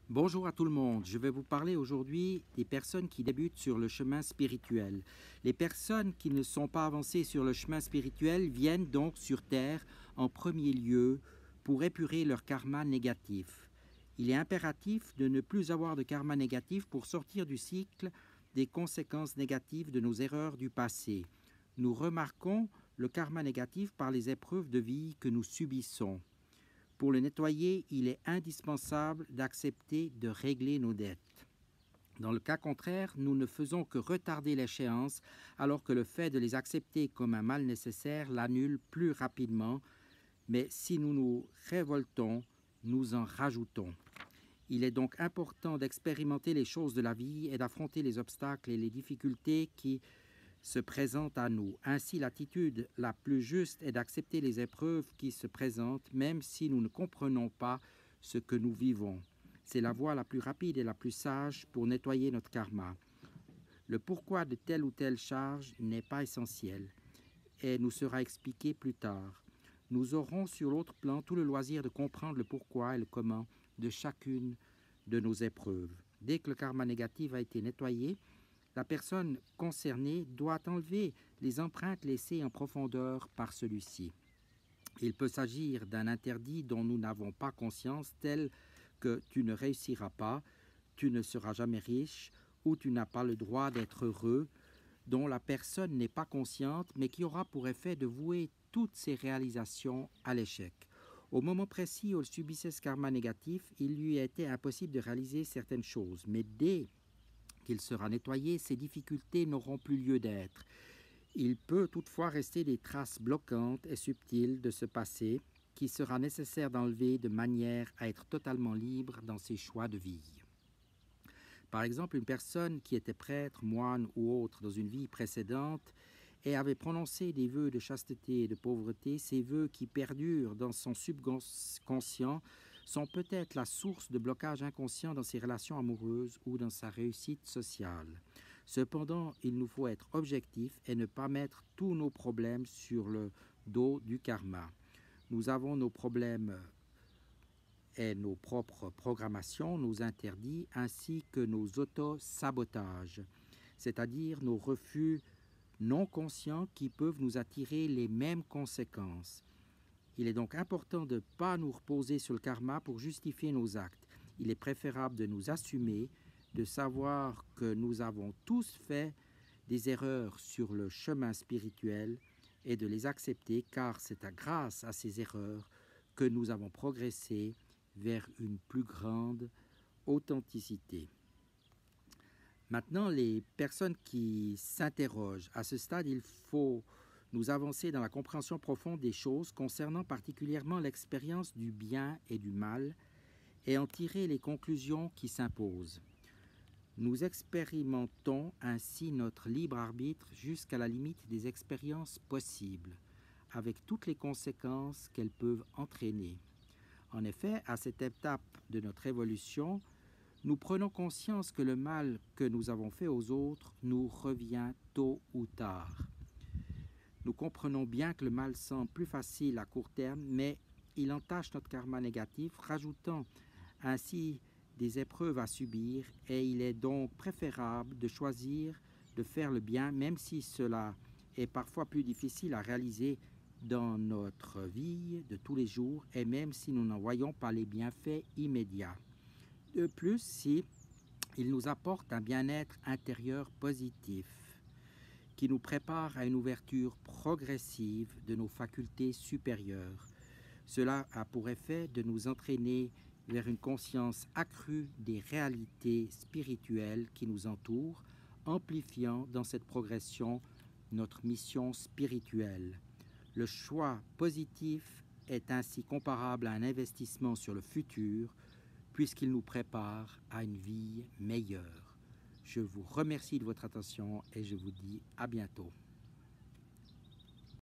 Bonjour à tout le monde, je vais vous parler aujourd'hui des personnes qui débutent sur le chemin spirituel. Les personnes qui ne sont pas avancées sur le chemin spirituel viennent donc sur Terre en premier lieu pour épurer leur karma négatif. Il est impératif de ne plus avoir de karma négatif pour sortir du cycle des conséquences négatives de nos erreurs du passé. Nous remarquons le karma négatif par les épreuves de vie que nous subissons. Pour le nettoyer, il est indispensable d'accepter de régler nos dettes. Dans le cas contraire, nous ne faisons que retarder l'échéance, alors que le fait de les accepter comme un mal nécessaire l'annule plus rapidement, mais si nous nous révoltons, nous en rajoutons. Il est donc important d'expérimenter les choses de la vie et d'affronter les obstacles et les difficultés qui se présentent à nous. Ainsi, l'attitude la plus juste est d'accepter les épreuves qui se présentent, même si nous ne comprenons pas ce que nous vivons. C'est la voie la plus rapide et la plus sage pour nettoyer notre karma. Le pourquoi de telle ou telle charge n'est pas essentiel et nous sera expliqué plus tard. Nous aurons sur l'autre plan tout le loisir de comprendre le pourquoi et le comment de chacune de nos épreuves. Dès que le karma négatif a été nettoyé, la personne concernée doit enlever les empreintes laissées en profondeur par celui-ci. Il peut s'agir d'un interdit dont nous n'avons pas conscience, tel que tu ne réussiras pas, tu ne seras jamais riche ou tu n'as pas le droit d'être heureux, dont la personne n'est pas consciente, mais qui aura pour effet de vouer toutes ses réalisations à l'échec. Au moment précis où elle subissait ce karma négatif, il lui était impossible de réaliser certaines choses, mais dès qu'il sera nettoyé, ces difficultés n'auront plus lieu d'être. Il peut toutefois rester des traces bloquantes et subtiles de ce passé qui sera nécessaire d'enlever de manière à être totalement libre dans ses choix de vie. Par exemple, une personne qui était prêtre, moine ou autre dans une vie précédente et avait prononcé des vœux de chasteté et de pauvreté, ces vœux qui perdurent dans son subconscient sont peut-être la source de blocage inconscient dans ses relations amoureuses ou dans sa réussite sociale. Cependant, il nous faut être objectifs et ne pas mettre tous nos problèmes sur le dos du karma. Nous avons nos problèmes et nos propres programmations, nos interdits, ainsi que nos auto-sabotages, c'est-à-dire nos refus non conscients qui peuvent nous attirer les mêmes conséquences. Il est donc important de ne pas nous reposer sur le karma pour justifier nos actes. Il est préférable de nous assumer, de savoir que nous avons tous fait des erreurs sur le chemin spirituel et de les accepter, car c'est grâce à ces erreurs que nous avons progressé vers une plus grande authenticité. Maintenant, les personnes qui s'interrogent, à ce stade, il faut nous avancer dans la compréhension profonde des choses concernant particulièrement l'expérience du bien et du mal et en tirer les conclusions qui s'imposent. Nous expérimentons ainsi notre libre arbitre jusqu'à la limite des expériences possibles, avec toutes les conséquences qu'elles peuvent entraîner. En effet, à cette étape de notre évolution, nous prenons conscience que le mal que nous avons fait aux autres nous revient tôt ou tard. Nous comprenons bien que le mal semble plus facile à court terme, mais il entache notre karma négatif, rajoutant ainsi des épreuves à subir, et il est donc préférable de choisir de faire le bien, même si cela est parfois plus difficile à réaliser dans notre vie de tous les jours, et même si nous n'en voyons pas les bienfaits immédiats. De plus, si il nous apporte un bien-être intérieur positif, qui nous prépare à une ouverture progressive de nos facultés supérieures. Cela a pour effet de nous entraîner vers une conscience accrue des réalités spirituelles qui nous entourent, amplifiant dans cette progression notre mission spirituelle. Le choix positif est ainsi comparable à un investissement sur le futur, puisqu'il nous prépare à une vie meilleure. Je vous remercie de votre attention et je vous dis à bientôt.